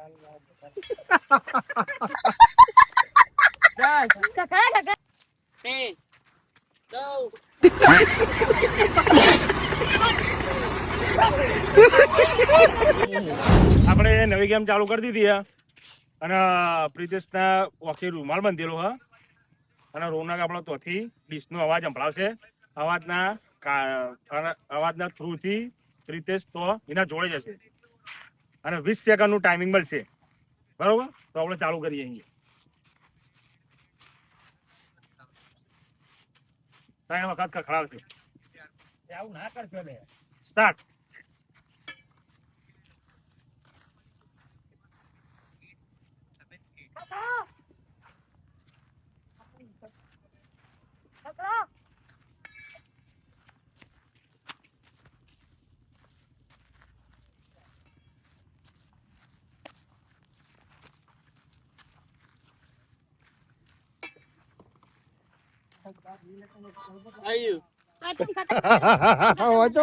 આપણે નવી ગેમ ચાલુ કરી દીધી અને પ્રિતેશના ઓખે રૂમાલ બાંધેલો હ અને રોનક આપણો તોથી ડીશનો અવાજ સંભળાવશે. અવાજના થ્રુથી પ્રિતેશ તો એના જોડે જશે અને 20 સેકન્ડનું ટાઈમિંગ મળશે. બરોબર, તો આપણે ચાલુ કરીએ. અહીંયા વખત ખખડાવશે. આવું ના કરશો ને. સ્ટાર્ટ.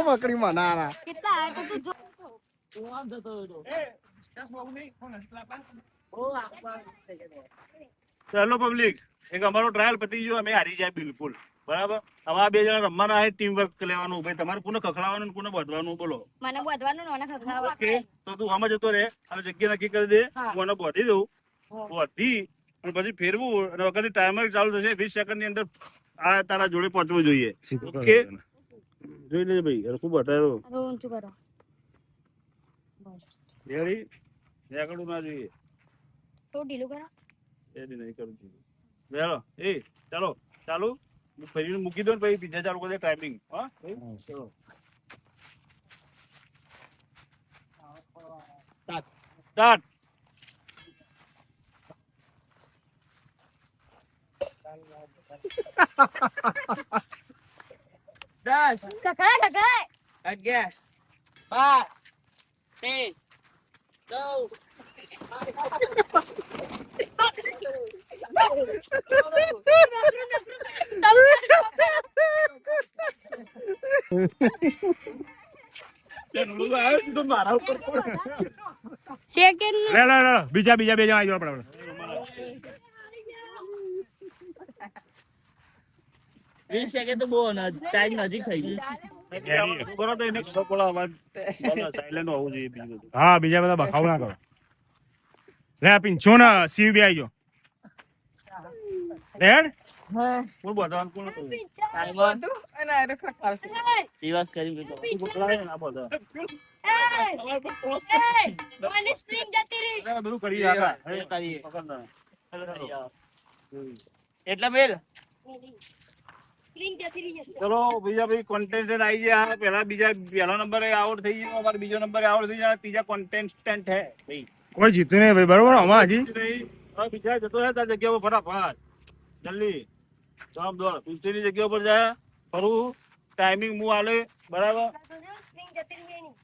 પકડી મનારા હેલો પબ્લિક, એક અમારો ટ્રાયલ પતી ગયો, અમે હારી જાય બિલકુલ. બરાબર, હવે આ બે જણા રમવાના છે, ટીમ વર્ક લેવાનું. ભાઈ તમારે કોને ખખડાવવાનું કોને બધવાનું બોલો. મને બધવાનું ને ખખડાવવાનું. ઓકે, તો તું આમાં જતો રહે અને જગ્યા નક્કી કરી દે. હું આને બોધી દઉં, બોધી અને પછી ફેરવું અને વખતે ટાઈમર ચાલુ થશે. 20 સેકન્ડ ની અંદર આ તારા જોડે પહોંચવું જોઈએ. ઓકે, જોઈ લેજે ભાઈ, ખૂબ બતાવ્યો. રેડી, રેકડું ના જોઈએ. તો ઢીલું કરો. એડી નહીં કરું છું. ચાલો, ચાલો ચાલુ ફરીને મૂકી દો ને પછી બીજા ચાલુ કરી દે ટાઈમિંગ. હા, ચલો સ્ટાર્ટ. ખખડાય 11 12 13 બીજા બે જણા આવી આપણે. તો બહુ ટાઈમ નજીક થઈ ગયું. હા, બીજા બધા બખાવ ના કરો. લે પિંચો ને સીવ બી આવી ગયો. કોણ બધાવાનું કોણ હતું? દિવસ કરી મને સ્પ્રિંગ જતી રહી. બધું કરી એટલે બેલ સ્પ્રિંગ જતી રહી જશે. ચલો બીજા ભાઈ કોન્ટેસ્ટન્ટ આવી ગયા. પહેલો નંબર આઉટ થઈ ગયો, અમારે બીજો નંબર આઉટ થઈ જાય. ત્રીજા કોન્ટેસ્ટન્ટ હે ભાઈ. કોઈ જીતું નહીં ભાઈ. બરોબર, આમાં હજી બીજા જતો રહે તાર જગ્યા પર ફટાફટ જલ્દી જવાબ દો. પીછેની જગ્યા પર જાય ફરું ટાઈમિંગ હું આલે. બરાબર, સ્પ્રિંગ જતી રહી એની.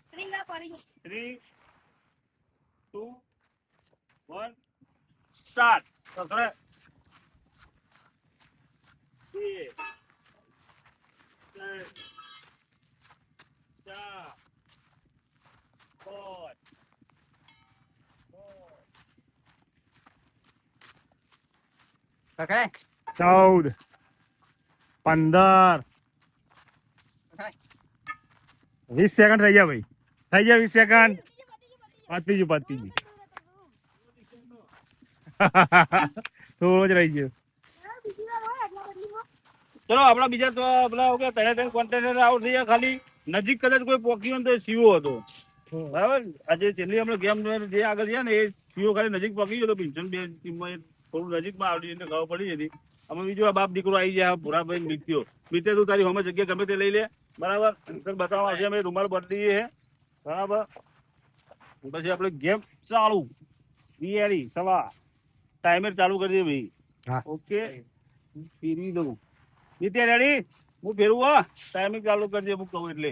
સ્પ્રિંગ આ પડી ગઈ. 3 2 1 સ્ટાર્ટ. પકડે 2 પકડાય 14 15 20 સેકન્ડ થઈ ગયા ભાઈ. થઈ ગયા 20 સેકન્ડ. પતી ગયું તો જ રહી ગયું. ચલો આપડા બીજા તો પેલા ત્રણ કોન્ટેનર આઉટ થઈ ગયા. ખાલી નજીક કદાચ કોઈ પોકી હોય તો સીવો હતો. બરાબર, આજે છેલ્લી આપણે ગેમ જે આગળ છે ને એ સીવો ખાલી નજીક પોકી ગયો તો પિન્શન બે ટીમમાં થોડું નજીકમાં આવડી જઈને ખબર પડી હતી. અમે બીજો બાપ દીકરો આવી ગયા ભૂરાભાઈ મિત્યો. મિત્ય તું તારી હમે જગ્યા ગમે તે લઈ લે. બરાબર, બતાવવા આવશે. અમે રૂમાલ બદલી દઈએ. બરાબર, પછી આપણે ગેમ ચાલુ. બિયારી સવા ટાઈમર ચાલુ કરી દે ભાઈ. ઓકે, ફેરવી દઉં. નિત્ય રેડી? હું ફેરવું. હા, ટાઈમિંગ ચાલુ કરી દે. હું કહું એટલે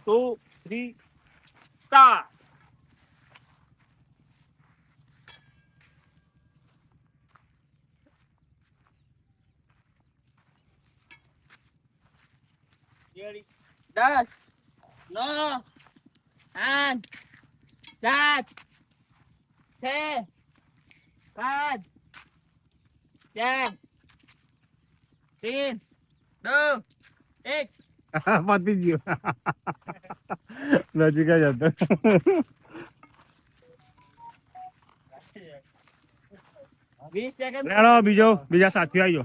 2 3 સ્ટાર્ટ. રેડી 10 9 આઠ, સાત, 6, 5, 4, 3, 2, 1. પતી ગયો નજીક જ હતો 20 સેકન્ડ. લેડો બીજા સાથીઓ આવી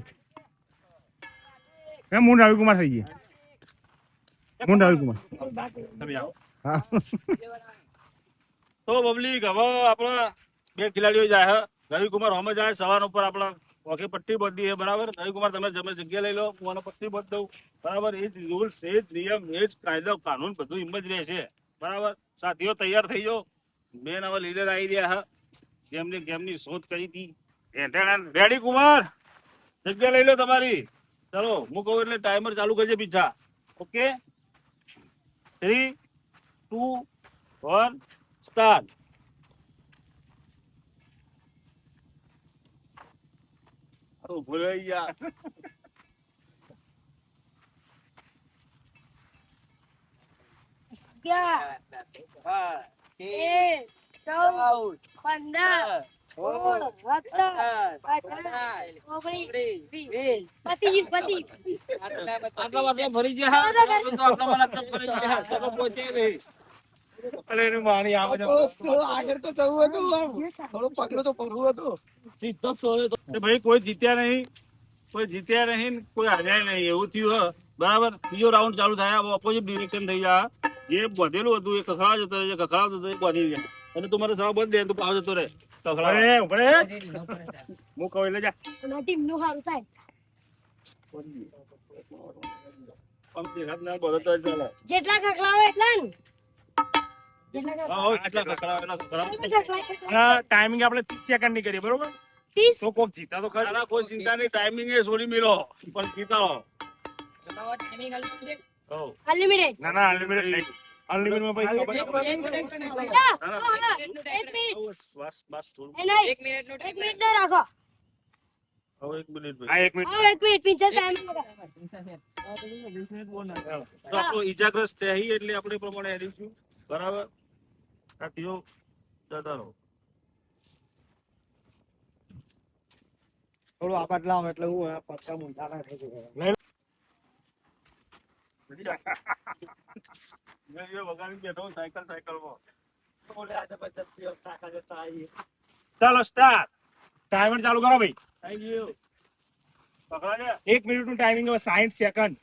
ગયો હું રવિકુમાર થઈ ગઈ હું રવિકુમાર હા. તો પબ્લિક હવે આપણા બે ખેલાડીઓ જાય રવિકુમાર હોમે જાય સવાર ઉપર આપણા ઓકે પટ્ટી બાંધી છે બરાબર. રવિકુમાર તમે જગ્યા લઈ લો હું આને પટ્ટી બાંધી દઉં બરાબર. એ જ રૂલ્સ એ જ નિયમ એ જ કાયદો કાનૂન બધું એમ જ રહેશે બરાબર. સાથીઓ તૈયાર થઈ જાઓ. બેન હવે લીડર આવી રહ્યા હા જેમની ગેમની શોધ કરી હતી. રેડી કુમાર જગ્યા લઈ લો તમારી. ચલો હું કહું એટલે ટાઈમર ચાલુ કરજે પીછા. Okay 3, 2, 1 start. ભૂલાઈ ગયા 11, 13, 14, 15, 16, 17, 18, 19, 20. પતી ગયું. આટલા વાટલા ભરી ગયા હા. તો આટલા વાટલા ભરી ગયા હા. ચલો પહોંચે નહીં. અરે એની માણી આવે છે. થોડું આગળ તો જવું હતું આમ. થોડું પગલું તો ભરવું હતું. સીધો સોળે તો. એ ભાઈ કોઈ જીત્યા નહીં કોઈ હાર્યા નહીં એવું થયું હ બરાબર. બીજો રાઉન્ડ ચાલુ થાય ઓપોઝિટ ડિરેક્શન થઈ જાય. જે બધેલું હતું એ ખખડાવા જતો રહે ખખડાવતો હતો એ બાંધી જાય અને તું મારે સવા બંધ દે તું પાવ જતો રહે હું કહું એટલે જા અને ટીમનું સારું થાય. જેટલા ખખડાવો એટલા ને. જેટલા ખખડાવો. ટાઈમિંગ આપણે 30 સેકન્ડ ની કરીએ બરોબર. 30. તો કોક જીતા તો ખરા કોઈ ચિંતા નહીં. ટાઈમિંગ એ છોડી મેલો પણ જીતાડો. અનલિમિટેડ. ના ના અનલિમિટેડ નહીં. અનલિમિટેડ માં ભાઈ એક મિનિટ. બસ બસ થોડું એ નહીં. 1 મિનિટ નો રાખો. હવે 1 મિનિટ ભાઈ. હા 1 મિનિટ. હા 1 મિનિટ પિંચર ટાઈમ તો આપણો ઈજાગ્રસ્ત થઈ એટલે આપણે પ્રમાણે હેરીશું બરાબર. સાથીઓ જતા રહો. થોડું આ બદલાવ એટલે હું પછા મુંડા ના થઈ ગયો. ચાલો સ્ટાર્ટ. ટાઈમર ચાલુ કરો ભાઈ. Thank you. 1 મિનિટ નું ટાઈમિંગ 60 સેકન્ડ.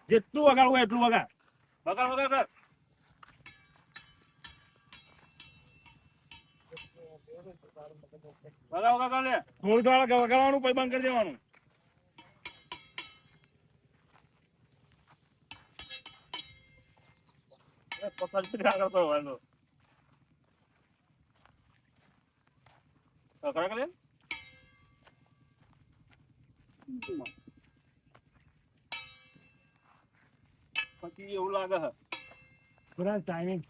જેટલું વગાડવું એટલું વગાડ. વગાડ કર. વગાડ લે. થોડું વગાડવાનું પછી બંધ કરી દેવાનું. પછી એવું લાગે છે બરાબર. ટાઈમિંગ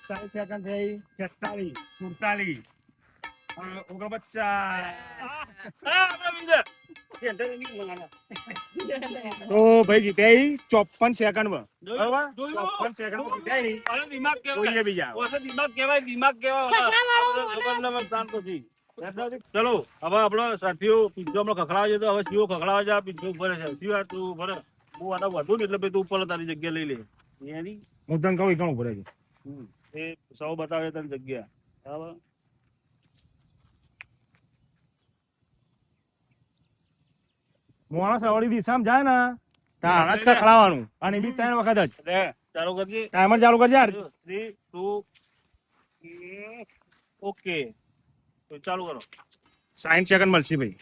40 સેકન્ડ થઈ. 46, 47, 49. તો ભાઈ જીત્યા 54 સેકન્ડ માં બરાબર. 54 સેકન્ડ માં જીત્યા. દિમાગ કેવાય બીજા દિમાગ કેવાય. ચલો હવે આપણો સાથીઓ પીછો હમણાં ખખડાવે છે તો હવે શિવો ખખડાવે છે. આ પીછો ભરે છે શિવા તું ભરે. હું આના વધુ ને એટલે તું ઉપર તારી જગ્યા લઈ લે. હું તને કહું ઘણું ભરે છે એ સૌ બતાવે તને જગ્યા બરાબર. માણસ અવળી દિશામાં જાય ને ત્યાં જ ખખડાવવાનું અને બી 3 વખત જ. ચાલુ કરજે. ટાઈમર ચાલુ કરજે યાર. 3, 2 ઓકે તો ચાલુ કરો. 60 સેકન્ડ મળશે ભાઈ.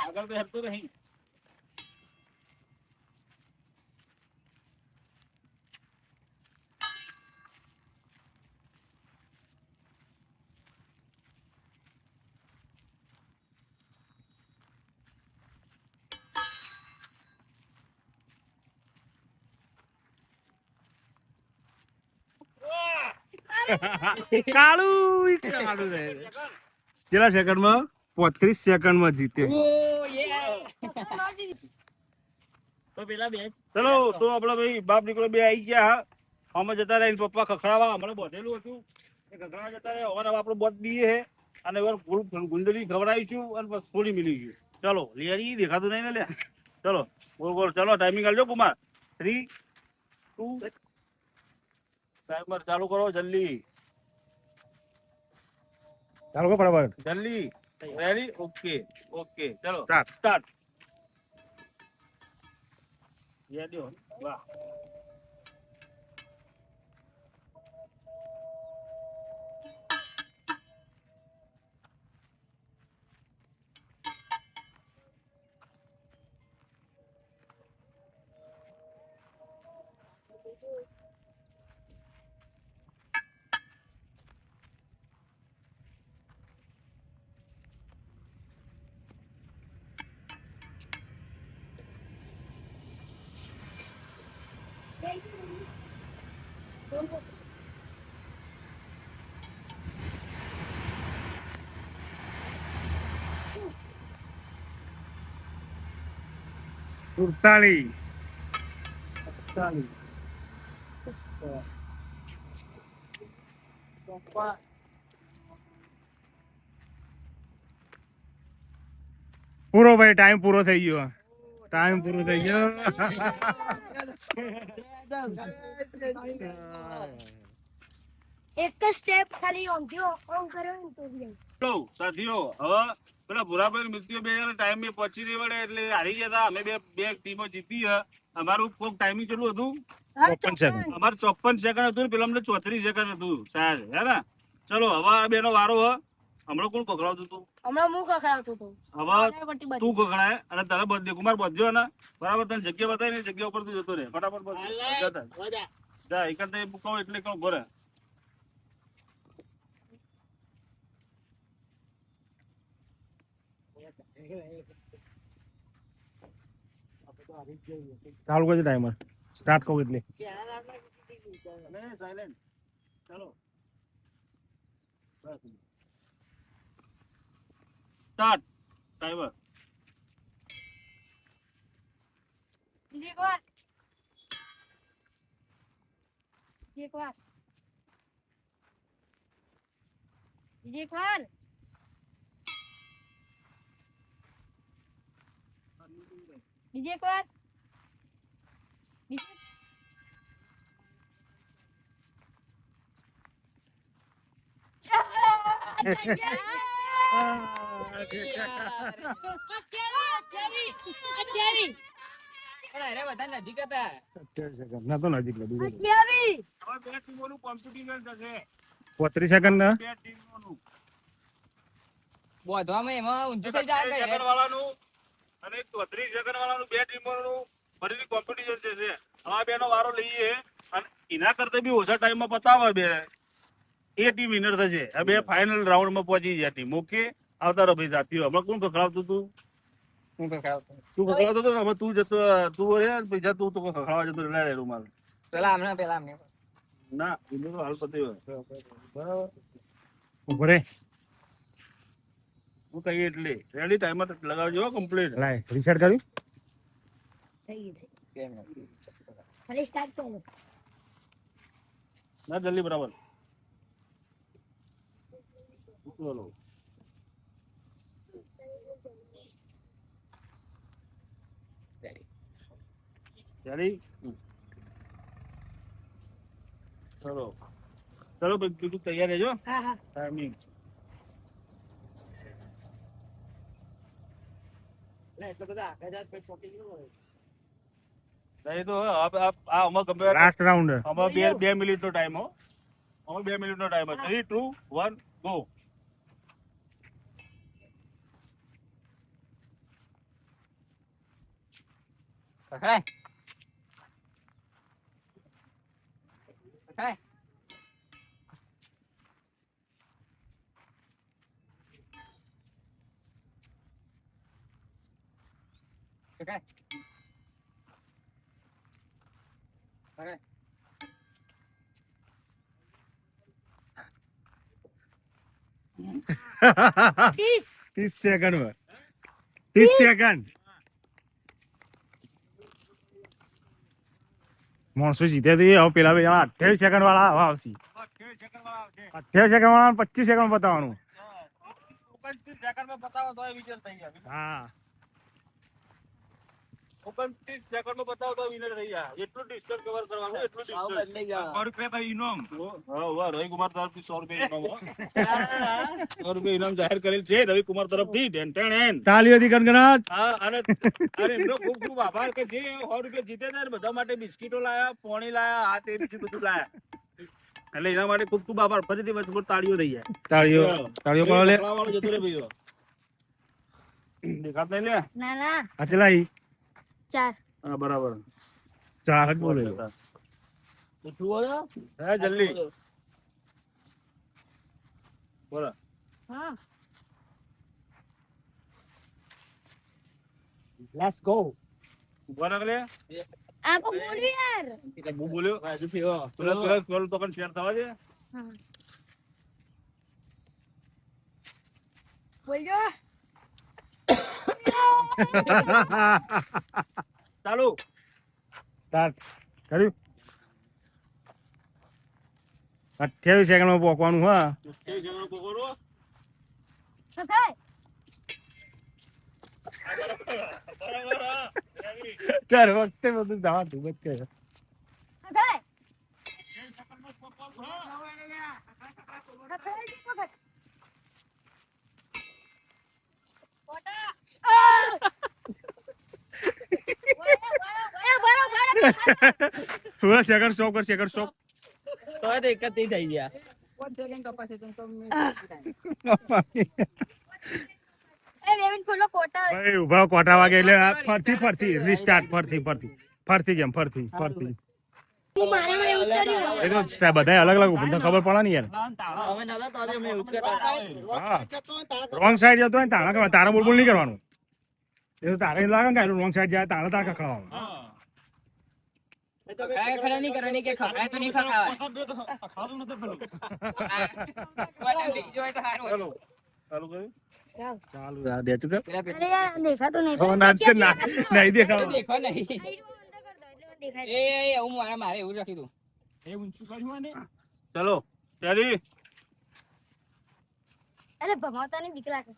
આગળ તો હેરતો નહીં. કાળું કેટલા સેકન્ડમાં 35 સેકન્ડમાં જીતે તો પેલા બે ચલો તો આપડે ભાઈ બાપ દીકરો બે આવી ગયા અમે જતા રહ્યા પપ્પા ખખડાવા હમણાં બોધેલું હતું એ ખખડાવા જતા રહ્યા હવે આપડે બોધ દઈએ હે અને ગુંદરી ખવડાવીશું અને બસ થોડી મિલી ગયું ચલો લેરી દેખાતું નહીં ને લે ચલો બોલ બોલ ચલો ટાઈમિંગ આલજો કુમાર 3 2 ટાઈમર ચાલુ કરો જલ્દી ચાલો બરાબર જલ્દી રેડી ઓકે ઓકે ચલો સ્ટાર્ટ સ્ટાર્ટ રેડી વાહ સુડતાલીસ પૂરો ભાઈ ટાઈમ પૂરો થઈ ગયો ટાઈમ પૂરો થઈ ગયો એક જ સ્ટેપ ખાલી ઓમ જો ઓમ કરો ને તો બી ચલો સાથીઓ હવે પેલા ભુરાભાઈ મૃત્યુ બે ટાઈમ એ પહોંચી નહીં વળે એટલે હારી ગયા અમે બે ટીમો જીતી હે અમારું કોક ટાઈમિંગ કેટલું હતું 54 સેકન્ડ અમારે 54 સેકન્ડ હતું ને પેલા અમને 34 સેકન્ડ હતું સાહેબ હે ને ચલો હવે આ બેનો વારો હ હમણાં કોણ ખખડાવતું હતું હમણાં હું ખખડાવતો હતો હવે તું ખખડાય અને તારે બધે કુમાર બધ્યો ને બરાબર તને જગ્યા બતાવી ને જગ્યા ઉપર તું જતો રહે ફટાફટ બસ જા એકર તે કહો એટલે કહો ઘરે ચાલુ કરજો ટાઈમર સ્ટાર્ટ કહું એટલે સાયલેન્ટ ચલો સ્ટાર્ટ ટાઈમર બીજી એક વાર બીજી એક વાર બીજી એક વાર બીજી એક વાર બીજી ના તો નજીક લીધું હવે બે ટીમોનું કોમ્પિટિશન થશે 35 સેકન્ડ ના બે ટીમોનું બોધવામાં એમાં ઊંધું થઈ 28 જાય સેકન્ડ વાળાનું અને 34 સેકન્ડ વાળાનું બે ટીમોનું ફરીથી કોમ્પિટિશન થશે હવે આ બેનો વારો લઈએ અને એના કરતા બી ઓછા ટાઈમમાં પતાવે બે એ ટીમ વિનર થશે આ બે ફાઇનલ રાઉન્ડમાં પહોંચી જાય ટીમ ઓકે આવતા રહો ભાઈ જાતીઓ હમણાં કોણ ખખડાવતું તું તું ખખડાવતો હતો ને હવે તું જતો તું રે બીજા તું તો ખખડાવા જતો રે લે રૂમાલ પેલા અમને ના એનું તો હાલ પત્યો બરાબર ઉભો રે હું કહીએ એટલે રેડી ટાઈમર લગાવજો કમ્પ્લીટ લાય રીસેટ કર્યું થઈ ગઈ ખાલી સ્ટાર્ટ કરો ના જલ્દી બરાબર ચલો રેડી ચલો ચલો ભાઈ તું તૈયાર રહેજો હા હા ટાઈમિંગ તો આ અમાર ગમે લાસ્ટ રાઉન્ડ અમાર બે મિનિટ નો ટાઈમ હો અમાર 2 મિનિટ નો ટાઈમ 3 2 1 ગો ખખડાય ખખડાય ખખડાય ખખડાય 30 30 સેકન્ડ 30 સેકન્ડ માણસો જીતે તો હવે પેલા બે જણા 28 સેકન્ડ વાળા હવે આવશે 28 સેકન્ડ વાળા 25 સેકન્ડ બતાવવાનું 29 સેકન્ડમાં બતાવો તો વિનર થઈ જાય. હા 29 સેકન્ડમાં બતાવો તો વિનર થઈ જાય. એટલું ડિસ્ટન્સ કવર કરવાનું, એટલું ડિસ્ટન્સ. 100 રૂપિયા ભાઈ ઇનામ. હા રવિકુમાર તરફથી 100 રૂપિયા ઇનામ. 100 રૂપિયા ઇનામ જાહેર કરેલ છે રવિકુમાર તરફથી. તાલીઓથી ગણગણાટ હા અને એમનો ખૂબ ખૂબ આભાર કે જે 100 રૂપિયા જીતે છે ને બધા માટે બિસ્કીટો લાયા, પોણી લાયા, આ તે બીજું બધું લાયા. એટલે એના માટે ખૂબ ખૂબ આભાર. ફરીથી વચમાં તાળીઓ થઈ જાય. તાળીઓ પાડો લે વાળો જતો રે ભાઈઓ. દેખાત નહીં લે. ના ના આ ચલાઈ 4 હા બરાબર. 4 જ બોલે હે જલ્દી બોલો. હા લેટ્સ ગો. ઉભા રાખ લે. આપો બોલી યાર હું બોલ્યો પેલો તો પણ શેર થવા છે. હા બોલજો ચાલુ સ્ટાર્ટ કર્યું 28 સેકન્ડમાં પોકવાનું હા શું થાય ચાર વખતે બધું દવા તું બચ કરે શું થાય પૂરા સેકન્ડ સ્ટોપ કર સેકન્ડ સ્ટોપ તો એ એક જ થઈ ગયા. ભાઈ ઉભા કોટા વાગે એટલે આ ફરતી રીસ્ટાર્ટ ફરતી કેમ ફરતી એ તો સ્ટેપ બધા અલગ અલગ તમને ખબર પડે ને યાર અમે નતા તો અમે એવું જ કરતા. હા રોંગ સાઈડ જતો હોય ને તારા તારા બોલ નહીં કરવાનું. એ તો તારે લાગે ને રોંગ સાઈડ જાય તારે ખખડાવવાનું. ખરા નહીં કરવાની કે ખરા તો નહીં ખરાવાય. ચાલુ ચાલુ કર્યું. ચાલુ યાર દે ચુકે અરે યાર દેખાતું નહીં હવે ના નહીં દેખાવ દેખવા નહીં. દેખાય એ હું મારે એવું રાખી દઉં. એ ઊંચું કર્યું ને ચલો રેડી. અરે ભમાવતાની બીક લાગે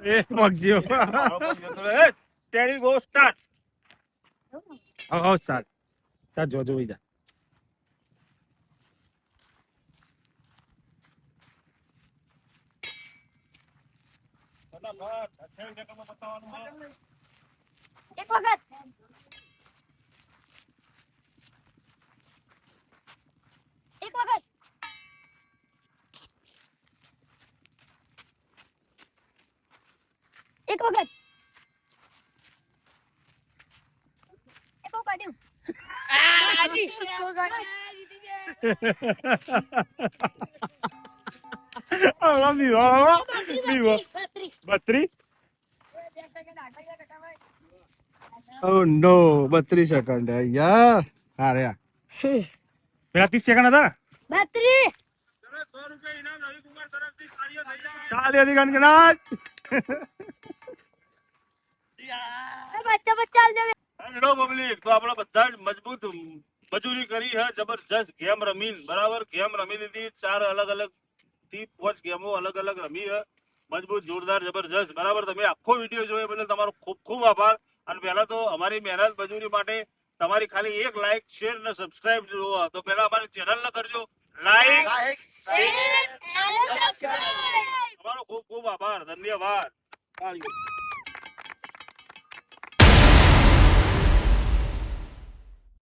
એ મગજીઓ રેડી ગો સ્ટાર્ટ. હવે સ્ટાર્ટ સ્ટાર્ટ જો જોઈ જા એક વખત એક વખત એક વખત એક કાઢ્યું બત્રી Oh no, 32 સેકન્ડ યાર. અરે પેલા 30 સેકન્ડ હતા. 32 100 રૂપિયા ઇનામ રવિકુમાર તરફથી તાળીઓ થઈ જાય. તાળીઓથી ગણગણાટ. બચ્ચા બચ્ચા હેલો પબ્લિક, તો આપણે બધા જ મજબૂત મજૂરી કરી છે જબરજસ્ત ગેમ રમીન બરાબર. ગેમ રમી લીધી 4 અલગ અલગ થી 5 ગેમો અલગ અલગ રમી છે મજબૂત જોરદાર જબરજસ્ત બરાબર. તમે આખો વિડીયો જોયો બદલ તમારો ખૂબ ખૂબ આભાર. અને પહેલા તો અમારી મહેનત મજૂરી માટે તમારી ખાલી એક લાઈક શેર અને સબસ્ક્રાઇબ જોવો તો પહેલા અમારી ચેનલ ને કરજો લાઈક. શેર અને સબસ્ક્રાઇબ. તમારો ખૂબ ખૂબ આભાર. ધન્યવાદ.